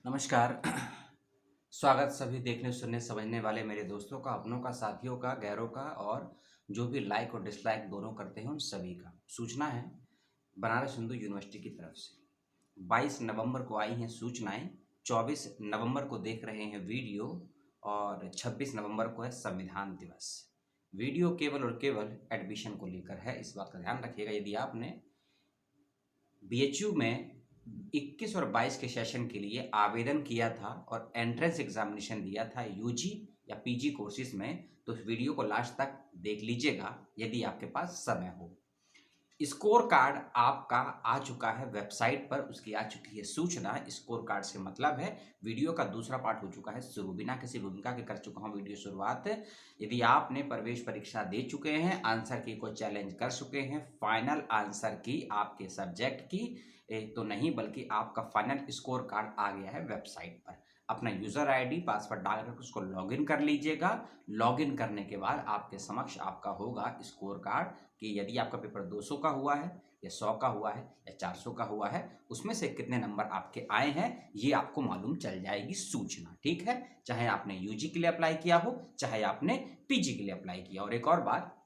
नमस्कार। स्वागत सभी देखने सुनने समझने वाले मेरे दोस्तों का, अपनों का, साथियों का, गैरों का और जो भी लाइक और डिसलाइक दोनों करते हैं उन सभी का। सूचना है बनारस हिंदू यूनिवर्सिटी की तरफ से 22 नवंबर को आई हैं सूचनाएं, 24 नवंबर को देख रहे हैं वीडियो और 26 नवंबर को है संविधान दिवस। वीडियो केवल और केवल एडमिशन को लेकर है, इस बात का ध्यान रखिएगा। यदि आपने बीएचयू में 21 और 22 के सेशन के लिए आवेदन किया था और एंट्रेंस एग्जामिनेशन दिया था यूजी या पीजी कोर्सेज में, तो इस वीडियो को लास्ट तक देख लीजिएगा यदि आपके पास समय हो। स्कोर कार्ड आपका आ चुका है वेबसाइट पर, उसकी आ चुकी है सूचना। स्कोर कार्ड से मतलब है वीडियो का दूसरा पार्ट हो चुका है शुरू, बिना किसी भूमिका के कर चुका हूं वीडियो शुरुआत। यदि आपने प्रवेश परीक्षा दे चुके हैं, आंसर की को चैलेंज कर चुके हैं, फाइनल आंसर की आपके सब्जेक्ट की तो नहीं बल्कि आपका फाइनल स्कोर कार्ड आ गया है वेबसाइट पर। अपना यूजर आईडी पासवर्ड डालकर उसको लॉगिन कर लीजिएगा। लॉगिन करने के बाद आपके समक्ष आपका होगा स्कोर कार्ड कि यदि आपका पेपर 200 का हुआ है या 100 का हुआ है या 400 का हुआ है, उसमें से कितने नंबर आपके आए हैं ये आपको मालूम चल जाएगी सूचना। ठीक है, चाहे आपने यूजी के लिए अप्लाई किया हो, चाहे आपने पीजी के लिए अप्लाई किया। और एक और बात,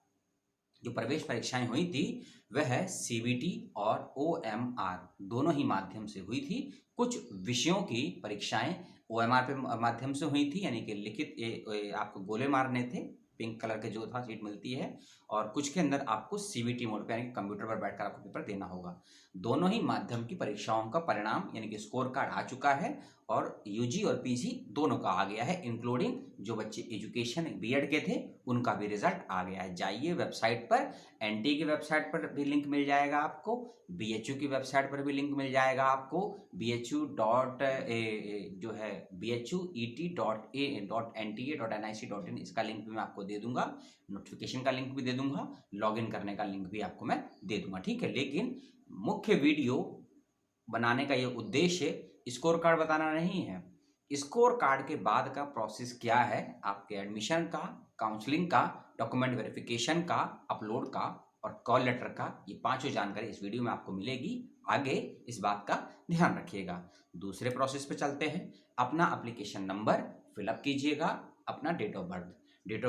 जो प्रवेश परीक्षाएं हुई थी वह सीबीटी और ओएमआर दोनों ही माध्यम से हुई थी। कुछ विषयों की परीक्षाएं ओएमआर पे माध्यम से हुई थी, यानी कि लिखित आपको गोले मारने थे, पिंक कलर के जो था सीट मिलती है, और कुछ के अंदर आपको सीबीटी मोड पे यानी कि कंप्यूटर पर बैठकर आपको पेपर देना होगा। दोनों ही माध्यम की परीक्षाओं का परिणाम यानी कि स्कोर कार्ड आ चुका है और यूजी और पीजी दोनों का आ गया है, इंक्लूडिंग जो बच्चे एजुकेशन बीएड के थे उनका भी रिजल्ट आ गया है। जाइए वेबसाइट पर, एनटी की वेबसाइट पर भी लिंक मिल जाएगा आपको, बीएचयू की वेबसाइट पर भी लिंक मिल जाएगा आपको, बीएचयू डॉट जो है BHU.ET.A.NTA.NIC.in, इसका लिंक भी मैं आपको दे दूंगा, नोटिफिकेशन का लिंक भी दे दूंगा, लॉगिन करने का लिंक भी आपको मैं दे दूंगा। ठीक है, लेकिन मुख्य वीडियो बनाने का ये उद्देश्य स्कोर कार्ड बताना नहीं है। स्कोर कार्ड के बाद का प्रोसेस क्या है, आपके एडमिशन का, काउंसलिंग का, डॉक्यूमेंट वेरिफिकेशन का, अपलोड का और कॉल लेटर का, ये पांचों जानकारी इस वीडियो में आपको मिलेगी। आगे इस बात का ध्यान रखिएगा। दूसरे प्रोसेस पे चलते हैं। अपना एप्लीकेशन नंबर फिलअप कीजिएगा, अपना डेट ऑफ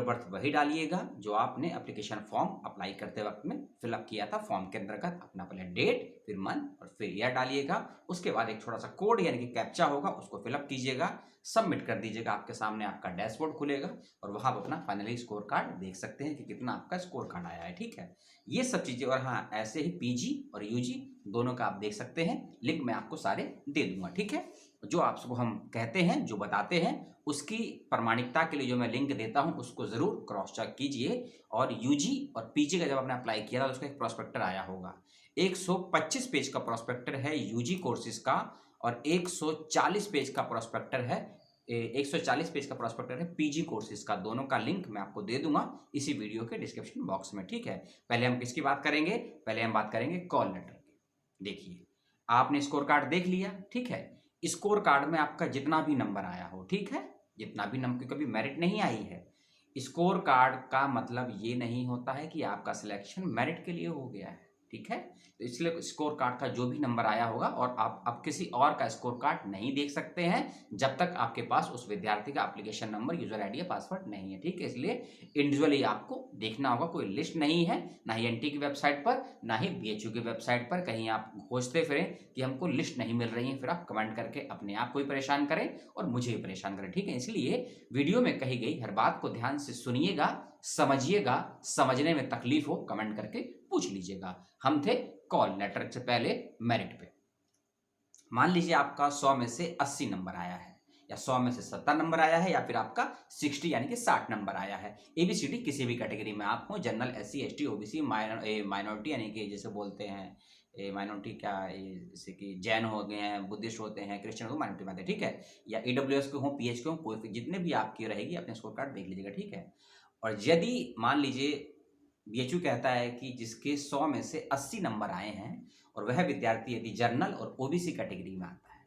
बर्थ वही डालिएगा जो आपने एप्लीकेशन फॉर्म अप्लाई करते वक्त में फिलअप किया था। फॉर्म के अंतर्गत अपना पहले डेट, फिर मंथ और फिर ईयर डालिएगा। उसके बाद एक छोटा सा कोड यानी कि कैप्चा होगा, उसको फिलअप कीजिएगा, सबमिट कर दीजिएगा। आपके सामने आपका डैशबोर्ड खुलेगा और वहां आप अपना फाइनली स्कोर कार्ड देख सकते हैं कि कितना आपका स्कोर कार्ड आया है। ठीक है, ये सब चीजें। और हाँ, ऐसे ही पीजी और यूजी दोनों का आप देख सकते हैं, लिंक मैं आपको सारे दे दूंगा। ठीक है, जो आपको हम कहते हैं, जो बताते हैं, उसकी प्रमाणिकता के लिए जो मैं लिंक देता हूं उसको जरूर क्रॉस चेक कीजिए। और यूजी और पीजी का जब आपने अप्लाई किया था उसका एक प्रोस्पेक्टर आया होगा, 125 पेज का प्रोस्पेक्टर है यूजी कोर्सेज का और 140 पेज का प्रोस्पेक्टर है 140 पेज का प्रोस्पेक्टर है पीजी कोर्सेज का। दोनों का लिंक मैं आपको दे दूंगा इसी वीडियो के डिस्क्रिप्शन बॉक्स में। ठीक है, पहले हम किसकी बात करेंगे? पहले हम बात करेंगे कॉल लेटर की। देखिए, आपने स्कोर कार्ड देख लिया। ठीक है, स्कोर कार्ड में आपका जितना भी नंबर आया हो, ठीक है, जितना भी नंबर, कभी मेरिट नहीं आई है। स्कोर कार्ड का मतलब ये नहीं होता है कि आपका सिलेक्शन मेरिट के लिए हो गया है। ठीक है, तो इसलिए स्कोर कार्ड का जो भी नंबर आया होगा, और आप अब किसी और का स्कोर कार्ड नहीं देख सकते हैं जब तक आपके पास उस विद्यार्थी का एप्लीकेशन नंबर, यूजर आईडी या पासवर्ड नहीं है। ठीक है, इसलिए इंडिविजुअली आपको देखना होगा, कोई लिस्ट नहीं है, ना ही एनटी की वेबसाइट पर, ना ही बीएचयू की वेबसाइट पर। कहीं आप खोजते फिरें कि हमको लिस्ट नहीं मिल रही है, फिर आप कमेंट करके अपने आप को ही परेशान करें और मुझे भी परेशान करें। ठीक है, इसलिए वीडियो में कही गई हर बात को ध्यान से सुनिएगा, समझिएगा, समझने में तकलीफ हो कमेंट करके पूछ लीजिएगा। हम थे कॉल लेटर से पहले मेरिट पे। मान लीजिए आपका 100 में से 80 नंबर आया है, या 100 में से 70 नंबर आया है, या फिर आपका 60 यानी कि 60 नंबर आया है। एबीसीडी किसी भी कैटेगरी में आप हो, general, SC, ST, OBC, minority यानी कि जैसे बोलते हैं माइनॉरिटी, क्या जैसे कि जैन हो गए हैं, बुद्धिस्ट होते हैं, क्रिश्चियन हो, माइनॉरिटी में आते हैं। ठीक है, या ईडब्ल्यूएस के हो, पीएच के हो, कोई जितने भी आपकी रहेगी अपने स्कोर कार्ड देख लीजिएगा। ठीक है, और यदि मान लीजिए बीएचयू कहता है कि जिसके 100 में से 80 नंबर आए हैं और वह विद्यार्थी यदि जनरल और ओबीसी कैटेगरी में आता है,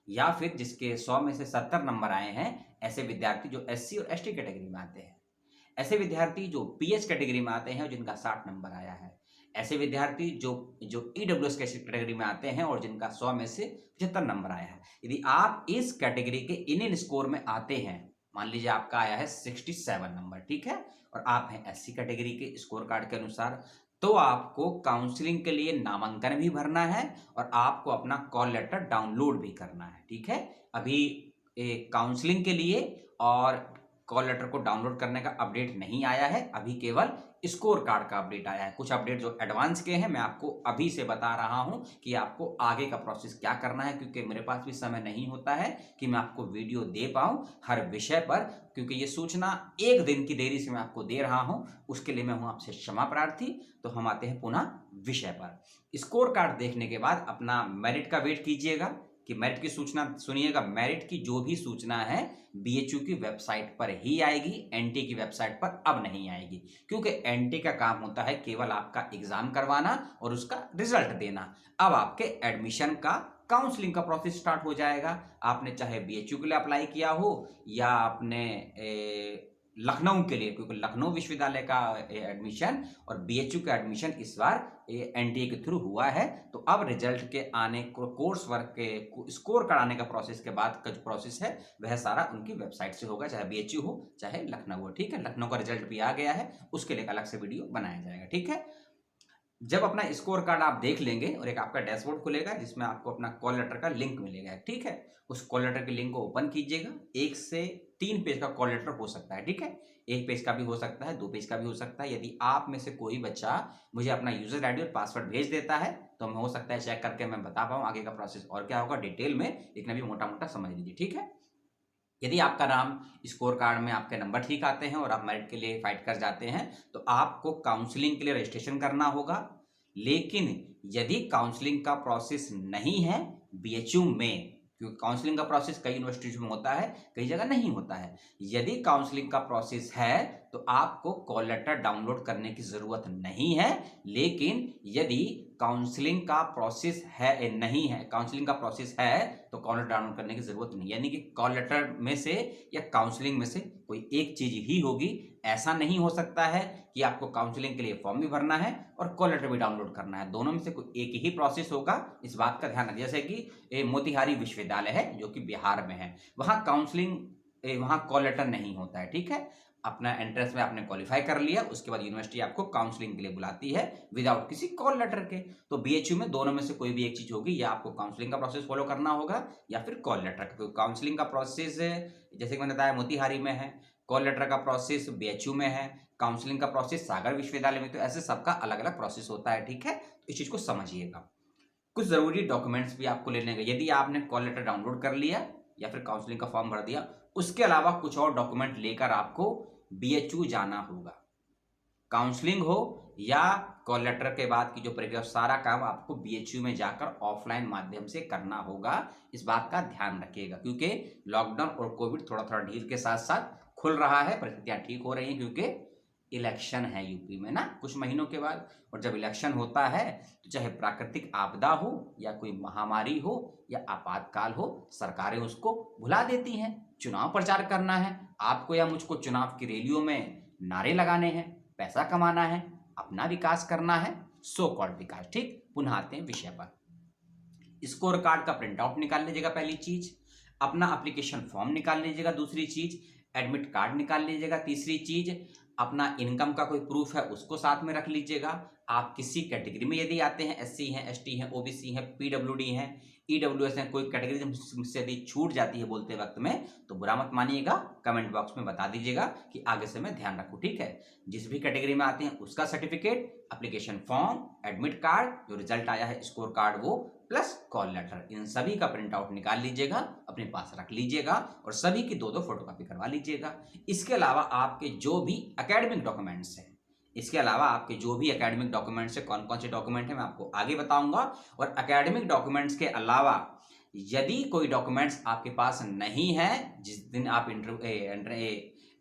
या फिर जिसके 100 में से 70 नंबर आए हैं, ऐसे विद्यार्थी जो एससी और एसटी कैटेगरी में आते हैं, ऐसे विद्यार्थी जो पीएच कैटेगरी में आते हैं और जिनका 60 नंबर आया है, ऐसे विद्यार्थी जो जो ईडब्ल्यूएस कैटेगरी में आते हैं और जिनका 100 में से 75 नंबर आया है। यदि आप इस कैटेगरी के इंडियन स्कोर में आते हैं, मान लीजिए आपका आया है 67 नंबर, ठीक है, और आप हैं एससी कैटेगरी के स्कोर कार्ड के अनुसार, तो आपको काउंसलिंग के लिए नामांकन भी भरना है और आपको अपना कॉल लेटर डाउनलोड भी करना है, ठीक है। अभी काउंसलिंग के लिए और कॉल लेटर को डाउनलोड करने का अपडेट नहीं आया है, अभी केवल स्कोर कार्ड का अपडेट आया है। कुछ अपडेट जो एडवांस के हैं मैं आपको अभी से बता रहा हूं कि आपको आगे का प्रोसेस क्या करना है, क्योंकि मेरे पास भी समय नहीं होता है कि मैं आपको वीडियो दे पाऊं हर विषय पर, क्योंकि ये सूचना एक दिन की देरी से मैं आपको दे रहा हूं, उसके लिए मैं हूं आपसे क्षमा प्रार्थी। तो हम आते हैं पुनः विषय पर। स्कोर कार्ड देखने के बाद अपना मेरिट का वेट कीजिएगा कि मेरिट की सूचना सुनिएगा। मेरिट की जो भी सूचना है बीएचयू की वेबसाइट पर ही आएगी, एनटी की वेबसाइट पर अब नहीं आएगी, क्योंकि एनटी का काम होता है केवल आपका एग्जाम करवाना और उसका रिजल्ट देना। अब आपके एडमिशन का काउंसलिंग का प्रोसेस स्टार्ट हो जाएगा। आपने चाहे बीएचयू के लिए अप्लाई किया हो या आपने लखनऊ के लिए, क्योंकि लखनऊ विश्वविद्यालय का एडमिशन और बीएचयू का एडमिशन इस बार एनटीए के थ्रू हुआ है, तो अब रिजल्ट के आने को, कोर्स वर्क के स्कोर कराने का प्रोसेस के बाद का जो प्रोसेस है वह सारा उनकी वेबसाइट से होगा, चाहे बीएचयू हो चाहे लखनऊ हो, ठीक है। लखनऊ का रिजल्ट भी आ गया है, उसके लिए अलग से वीडियो बनाया जाएगा, ठीक है। जब अपना स्कोर कार्ड आप देख लेंगे और एक आपका डैशबोर्ड खुलेगा जिसमें आपको अपना कॉल लेटर का लिंक मिलेगा, ठीक है। उस कॉल लेटर के लिंक को ओपन कीजिएगा। 1 से 3 पेज का कॉल लेटर हो सकता है, ठीक है। 1 पेज का भी हो सकता है, 2 पेज का भी हो सकता है। यदि आप में से कोई बच्चा मुझे अपना यूजर आईडी और पासवर्ड भेज देता है तो हो सकता है चेक करके मैं बता पाऊँ आगे का प्रोसेस और क्या होगा डिटेल में, लेकिन अभी मोटा मोटा समझ लीजिए, ठीक है। यदि आपका नाम स्कोर कार्ड में आपके नंबर ठीक आते हैं और आप मेरिट के लिए फाइट कर जाते हैं तो आपको काउंसलिंग के लिए रजिस्ट्रेशन करना होगा। लेकिन यदि काउंसलिंग का प्रोसेस नहीं है बीएचयू में, क्योंकि काउंसलिंग का प्रोसेस कई यूनिवर्सिटीज में होता है, कई जगह नहीं होता है, यदि काउंसलिंग का प्रोसेस है तो आपको कॉल लेटर डाउनलोड करने की जरूरत नहीं है। लेकिन यदि काउंसलिंग का प्रोसेस है नहीं है, काउंसलिंग का प्रोसेस है तो कॉल लेटर डाउनलोड करने की जरूरत नहीं, यानी कि कॉल लेटर में से या काउंसलिंग में से कोई एक चीज ही होगी। ऐसा नहीं हो सकता है कि आपको काउंसलिंग के लिए फॉर्म भी भरना है और कॉल लेटर भी डाउनलोड करना है, दोनों में से कोई एक ही प्रोसेस होगा, इस बात का ध्यान रखिए। जैसे कि मोतिहारी विश्वविद्यालय है जो कि बिहार में है, वहां काउंसलिंग, वहां कॉल लेटर नहीं होता है, ठीक है। अपना एंट्रेंस में आपने क्वालिफाई कर लिया, उसके बाद यूनिवर्सिटी आपको काउंसलिंग के लिए बुलाती है विदाउट किसी कॉल लेटर के। तो बीएचयू में दोनों में से कोई भी एक चीज होगी, या आपको काउंसलिंग का प्रोसेस फॉलो करना होगा या फिर कॉल लेटर का। काउंसलिंग का प्रोसेस जैसे कि मैंने बताया मोतिहारी में है, कॉल लेटर का प्रोसेस बीएचयू में है, काउंसलिंग का प्रोसेस सागर विश्वविद्यालय में, तो ऐसे सबका अलग अलग प्रोसेस होता है, ठीक है। तो इस चीज को समझिएगा। कुछ जरूरी डॉक्यूमेंट्स भी आपको लेने हैं। यदि आपने कॉल लेटर डाउनलोड कर लिया या फिर काउंसलिंग का फॉर्म भर दिया, उसके अलावा कुछ और डॉक्यूमेंट लेकर आपको बीएचयू जाना होगा। काउंसलिंग हो या कॉल लेटर के बाद की जो प्रक्रिया, सारा काम आपको बीएचयू में जाकर ऑफलाइन माध्यम से करना होगा। इस बात का ध्यान रखिएगा, क्योंकि लॉकडाउन और कोविड थोड़ा थोड़ा ढील के साथ साथ खुल रहा है, परिस्थितियां ठीक हो रही हैं, क्योंकि इलेक्शन है यूपी में ना कुछ महीनों के बाद। और जब इलेक्शन होता है तो चाहे प्राकृतिक आपदा हो या कोई महामारी हो या आपातकाल हो, सरकारें उसको भुला देती हैं। चुनाव प्रचार करना है आपको या मुझको, चुनाव की रैलियों में नारे लगाने हैं, पैसा कमाना है, अपना विकास करना है, सो कॉल्ड विकास, ठीक। पुनः आते हैं विषय पर। स्कोर कार्ड का प्रिंट आउट निकाल लीजिएगा, पहली चीज। अपना एप्लीकेशन फॉर्म निकाल लीजिएगा, दूसरी चीज। एडमिट कार्ड निकाल लीजिएगा, तीसरी चीज। अपना इनकम का कोई प्रूफ है उसको साथ में रख लीजिएगा। आप किसी कैटेगरी में यदि आते हैं, एससी हैं, एसटी हैं, ओबीसी हैं, पीडब्ल्यूडी हैं, ईडब्ल्यूएस हैं, कोई कैटेगरी से यदि छूट जाती है बोलते वक्त में तो बुरा मत मानिएगा, कमेंट बॉक्स में बता दीजिएगा कि आगे से मैं ध्यान रखूं, ठीक है। जिस भी कैटेगरी में आते हैं उसका certificate, application form, admit card, जो रिजल्ट आया है स्कोर कार्ड वो, प्लस कॉल लेटर, इन सभी का प्रिंट आउट निकाल लीजिएगा, अपने पास रख लीजिएगा और सभी की 2-2 फोटोकॉपी करवा लीजिएगा। इसके अलावा आपके जो भी एकेडमिक डॉक्यूमेंट्स हैं, इसके अलावा आपके जो भी एकेडमिक डॉक्यूमेंट्स है, कौन कौन से डॉक्यूमेंट है मैं आपको आगे बताऊंगा। और एकेडमिक डॉक्यूमेंट्स के अलावा यदि कोई डॉक्यूमेंट्स आपके पास नहीं है, जिस दिन आप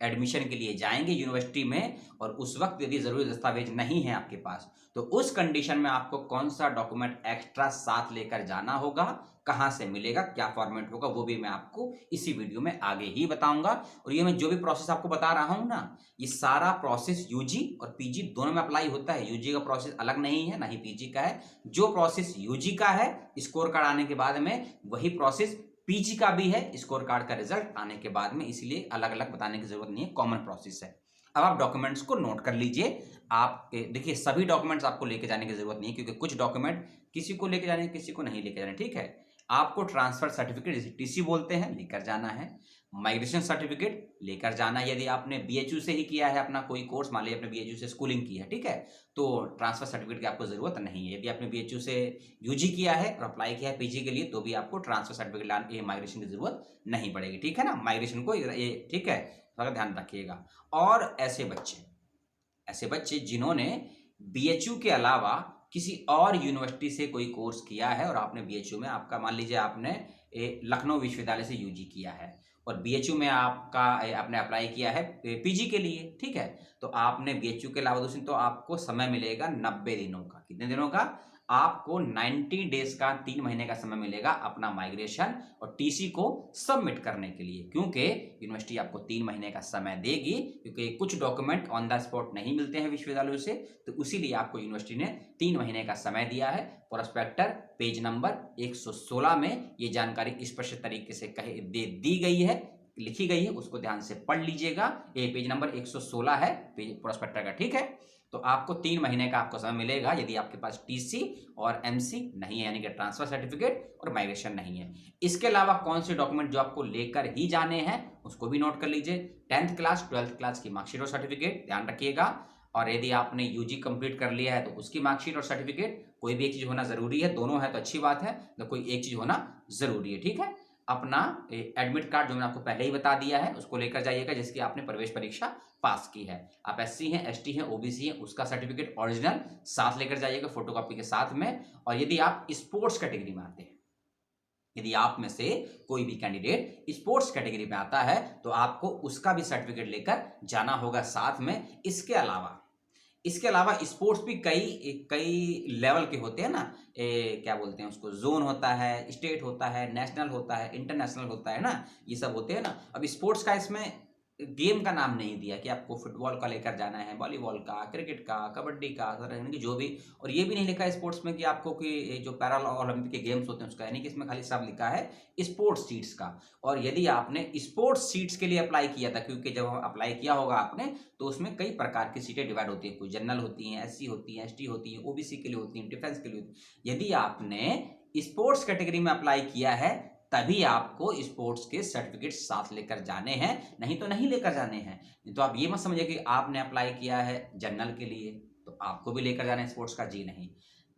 एडमिशन के लिए जाएंगे यूनिवर्सिटी में और उस वक्त यदि जरूरी दस्तावेज नहीं है आपके पास, तो उस कंडीशन में आपको कौन सा डॉक्यूमेंट एक्स्ट्रा साथ लेकर जाना होगा, कहां से मिलेगा, क्या फॉर्मेट होगा, वो भी मैं आपको इसी वीडियो में आगे ही बताऊंगा। और ये मैं जो भी प्रोसेस आपको बता रहा हूं ना, ये सारा प्रोसेस यूजी और पीजी दोनों में अप्लाई होता है। यूजी का प्रोसेस अलग नहीं है, ना ही पीजी का है। जो प्रोसेस यूजी का है स्कोर कार्ड आने के बाद में, वही प्रोसेस पीजी का भी है स्कोर कार्ड का रिजल्ट आने के बाद में, इसलिए अलग अलग बताने की जरूरत नहीं है, कॉमन प्रोसेस है। अब आप डॉक्यूमेंट्स को नोट कर लीजिए। आप देखिए सभी डॉक्यूमेंट्स आपको लेके जाने की जरूरत नहीं है, क्योंकि कुछ डॉक्यूमेंट किसी को लेके जाने किसी को नहीं लेके जाने, ठीक है। आपको ट्रांसफर सर्टिफिकेट जिसे टीसी बोलते हैं लेकर जाना है। माइग्रेशन सर्टिफिकेट लेकर जाना है। यदि आपने बीएचयू से ही किया है अपना कोई कोर्स, मान लीजिए आपने बीएचयू से स्कूलिंग की है, ठीक है, तो ट्रांसफर सर्टिफिकेट की आपको जरूरत नहीं है। यदि आपने बीएचयू से यूजी किया है और अप्लाई किया है पीजी के लिए, तो भी आपको ट्रांसफर सर्टिफिकेट लाने माइग्रेशन की जरूरत नहीं पड़ेगी, ठीक है ना। माइग्रेशन को ये ठीक है, थोड़ा ध्यान रखिएगा। और ऐसे बच्चे जिन्होंने बीएचयू के अलावा किसी और यूनिवर्सिटी से कोई कोर्स किया है और आपने बीएचयू में आपका, मान लीजिए आपने लखनऊ विश्वविद्यालय से यूजी किया है और बीएचयू में आपने अप्लाई किया है पीजी के लिए, ठीक है, तो आपने बीएचयू के अलावा दूसरी, तो आपको समय मिलेगा 90 दिनों का। कितने दिनों का? आपको 90 डेज का, 3 महीने का समय मिलेगा अपना माइग्रेशन और टीसी को सबमिट करने के लिए, क्योंकि यूनिवर्सिटी आपको 3 महीने का समय देगी, क्योंकि कुछ डॉक्यूमेंट ऑन द स्पॉट नहीं मिलते हैं विश्वविद्यालयों से, तो इसीलिए आपको यूनिवर्सिटी ने 3 महीने का समय दिया है। प्रोस्पेक्टर पेज नंबर 116 में ये जानकारी स्पष्ट तरीके से दी गई है, लिखी गई है, उसको ध्यान से पढ़ लीजिएगा। ये पेज नंबर 116 है पेज प्रोस्पेक्टर का, ठीक है। तो आपको 3 महीने का आपको समय मिलेगा यदि आपके पास टीसी और एमसी नहीं है, यानी कि ट्रांसफर सर्टिफिकेट और माइग्रेशन नहीं है। इसके अलावा कौन से डॉक्यूमेंट जो आपको लेकर ही जाने हैं उसको भी नोट कर लीजिए। 10th क्लास 12th क्लास की मार्कशीट और सर्टिफिकेट ध्यान रखिएगा। और यदि आपने यूजी कंप्लीट कर लिया है तो उसकी मार्कशीट और सर्टिफिकेट, कोई भी एक चीज होना जरूरी है, दोनों है तो अच्छी बात है, तो कोई एक चीज होना जरूरी है, ठीक है। अपना एडमिट कार्ड जो मैंने आपको पहले ही बता दिया है उसको लेकर जाइएगा, जिसकी आपने प्रवेश परीक्षा पास की है। आप एससी हैं, एसटी हैं, ओबीसी हैं, उसका सर्टिफिकेट ओरिजिनल साथ लेकर जाइएगा फोटोकॉपी के साथ में। और यदि आप स्पोर्ट्स कैटेगरी में आते हैं, यदि आप में से कोई भी कैंडिडेट स्पोर्ट्स कैटेगरी में आता है, तो आपको उसका भी सर्टिफिकेट लेकर जाना होगा साथ में। इसके अलावा स्पोर्ट्स भी कई लेवल के होते हैं ना, क्या बोलते हैं उसको, जोन होता है, स्टेट होता है, नेशनल होता है, इंटरनेशनल होता है ना, ये सब होते हैं ना। अब स्पोर्ट्स का इसमें गेम का नाम नहीं दिया कि आपको फुटबॉल का लेकर जाना है, वॉलीबॉल का, क्रिकेट का, कबड्डी का, की जो भी, और ये भी नहीं लिखा है स्पोर्ट्स में कि आपको कि जो पैरा ओलंपिक के गेम्स होते हैं उसका, यानी कि इसमें खाली सब लिखा है स्पोर्ट्स सीट्स का। और यदि आपने स्पोर्ट्स सीट्स के लिए अप्लाई किया था, क्योंकि जब अप्लाई किया होगा आपने, तो उसमें कई प्रकार की सीटें डिवाइड होती है, कोई जनरल होती हैं, एससी होती हैं, एसटी होती हैं, ओबीसी के लिए होती हैं, डिफेंस के लिए होती है। यदि आपने स्पोर्ट्स कैटेगरी में अप्लाई किया है तभी आपको स्पोर्ट्स के सर्टिफिकेट साथ लेकर जाने हैं, नहीं तो नहीं लेकर जाने हैं। तो आप ये मत समझिए कि आपने अप्लाई किया है जनरल के लिए तो आपको भी लेकर जाना है स्पोर्ट्स का, जी नहीं।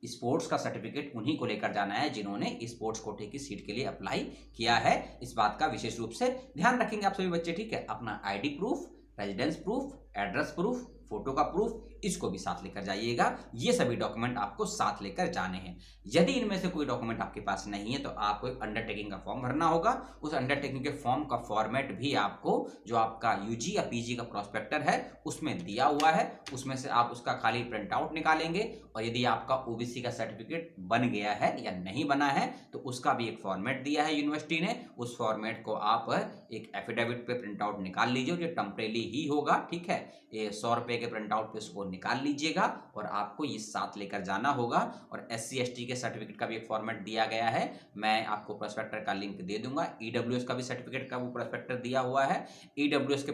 स्पोर्ट्स का सर्टिफिकेट उन्हीं को लेकर जाना है जिन्होंने स्पोर्ट्स कोटे की सीट के लिए अप्लाई किया है। इस बात का विशेष रूप से ध्यान रखेंगे आप सभी बच्चे, ठीक है। अपना ID proof, residence proof, address proof, photo का प्रूफ, इसको भी साथ लेकर जाइएगा। ये सभी डॉक्यूमेंट आपको साथ लेकर जाने हैं। यदि इनमें से कोई डॉक्यूमेंट आपके पास नहीं है तो आपको एक अंडरटेकिंग का फॉर्म भरना होगा। उस अंडरटेकिंग के फॉर्म का फॉर्मेट भी आपको जो आपका यूजी या पीजी का प्रोस्पेक्टर है उसमें दिया हुआ है, उसमें से आप उसका खाली प्रिंट आउट निकालेंगे। और यदि आपका ओबीसी का सर्टिफिकेट बन गया है या नहीं बना है तो उसका भी एक फॉर्मेट दिया है यूनिवर्सिटी ने, उस फॉर्मेट को आप एक एफिडेविट पे प्रिंट आउट निकाल लीजिए, जो टेम्परेरी ही होगा, ठीक है। ये 100 रुपए के प्रिंट आउट पे उसको निकाल लीजिएगा और आपको ये साथ लेकर जाना होगा। और एससी एसटी के सर्टिफिकेट का भी एक फॉर्मेट दिया गया है, मैं आपको प्रोस्पेक्टर का लिंक दे दूंगा। ईडब्ल्यूएस का भी सर्टिफिकेट का वो प्रोस्पेक्टर दिया हुआ है। ईडब्ल्यूएस के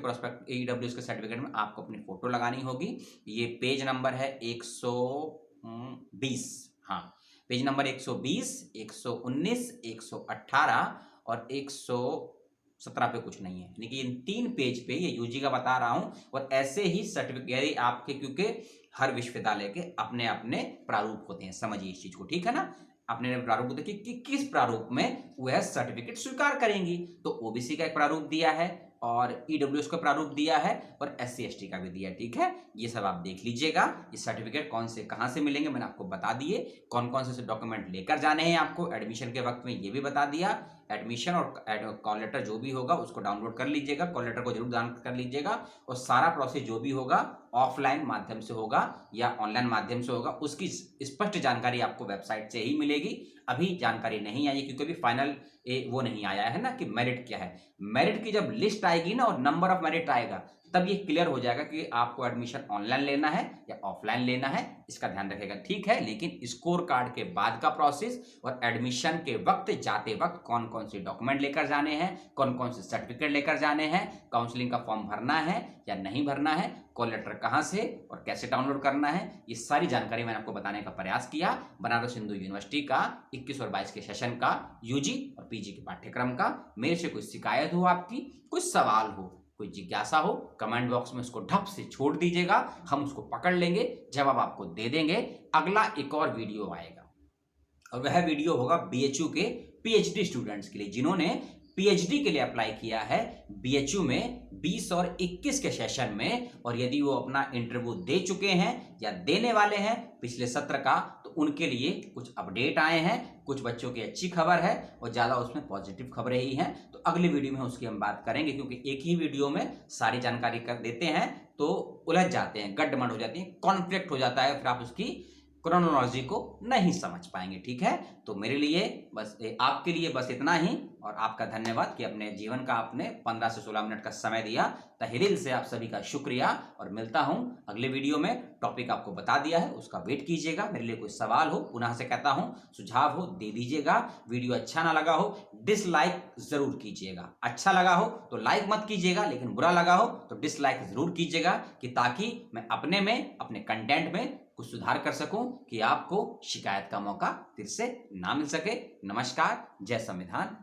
सर्टिफिकेट में आपको अपनी फोटो लगानी होगी। ये पेज नंबर है 120, हाँ, पेज नंबर 120, 119, 118 और 117 पे कुछ नहीं है, यानी कि इन 3 पेज पे ये यूजी का बता रहा हूं। और ऐसे ही सर्टिफिकेट आपके, क्योंकि हर विश्वविद्यालय के अपने अपने प्रारूप होते हैं, समझिए इस चीज को, ठीक है ना। अपने प्रारूप होते हैं कि किस प्रारूप में वह सर्टिफिकेट स्वीकार करेंगी। तो ओबीसी का एक प्रारूप दिया है और ईडब्ल्यूएस का प्रारूप दिया है और एससी एसटी का भी दिया है, ठीक है। ये सब आप देख लीजिएगा। ये सर्टिफिकेट कौन से कहां से मिलेंगे मैंने आपको बता दिए, कौन कौन से डॉक्यूमेंट लेकर जाने हैं आपको एडमिशन के वक्त में, ये भी बता दिया। एडमिशन और कॉल लेटर जो भी होगा उसको डाउनलोड कर लीजिएगा, कॉल लेटर को जरूर डाउनलोड कर लीजिएगा, और सारा प्रोसेस जो भी होगा ऑफलाइन माध्यम से होगा या ऑनलाइन माध्यम से होगा, उसकी स्पष्ट जानकारी आपको वेबसाइट से ही मिलेगी। अभी जानकारी नहीं आई क्योंकि अभी फाइनल वो नहीं आया है ना कि मेरिट क्या है। मेरिट की जब लिस्ट आएगी ना और नंबर ऑफ मेरिट आएगा, तब ये क्लियर हो जाएगा कि आपको एडमिशन ऑनलाइन लेना है या ऑफलाइन लेना है, इसका ध्यान रखेगा, ठीक है। लेकिन स्कोर कार्ड के बाद का प्रोसेस और एडमिशन के वक्त जाते वक्त कौन कौन से डॉक्यूमेंट लेकर जाने हैं, कौन कौन से सर्टिफिकेट लेकर जाने हैं, काउंसलिंग का फॉर्म भरना है या नहीं भरना है, कॉल लेटर कहां से और कैसे डाउनलोड करना है, ये सारी जानकारी मैंने आपको बताने का प्रयास किया। बनारस हिंदू यूनिवर्सिटी का 21 और 22 के सेशन का यूजी और पीजी के पाठ्यक्रम का। मेरे से कोई शिकायत हो, आपकी कुछ सवाल हो, कोई जिज्ञासा हो, कमेंट बॉक्स में उसको ढप से छोड़ दीजिएगा, हम उसको पकड़ लेंगे, जवाब आपको दे देंगे। अगला एक और वीडियो आएगा और वह वीडियो होगा बीएचयू के पीएचडी स्टूडेंट्स के लिए, जिन्होंने पीएचडी के लिए अप्लाई किया है बीएचयू में 20 और 21 के सेशन में, और यदि वो अपना इंटरव्यू दे चुके हैं या देने वाले हैं पिछले सत्र का, तो उनके लिए कुछ अपडेट आए हैं, कुछ बच्चों की अच्छी खबर है और ज़्यादा उसमें पॉजिटिव खबरें ही हैं। तो अगली वीडियो में उसकी हम बात करेंगे, क्योंकि एक ही वीडियो में सारी जानकारी कर देते हैं तो उलझ जाते हैं, गड्डमड हो जाती है, कॉन्फ्लिक्ट हो जाता है, फिर आप उसकी क्रोनोलॉजी को नहीं समझ पाएंगे, ठीक है। तो मेरे लिए बस आपके लिए बस इतना ही, और आपका धन्यवाद कि अपने जीवन का आपने 15 से 16 मिनट का समय दिया। तहे दिल से आप सभी का शुक्रिया, और मिलता हूं अगले वीडियो में। टॉपिक आपको बता दिया है, उसका वेट कीजिएगा। मेरे लिए कोई सवाल हो, पुनः से कहता हूं, सुझाव हो, दे दीजिएगा। वीडियो अच्छा ना लगा हो डिसलाइक जरूर कीजिएगा, अच्छा लगा हो तो लाइक मत कीजिएगा, लेकिन बुरा लगा हो तो डिसलाइक जरूर कीजिएगा, कि ताकि मैं अपने में, अपने कंटेंट में कुछ सुधार कर सकूं, कि आपको शिकायत का मौका फिर से ना मिल सके। नमस्कार, जय संविधान।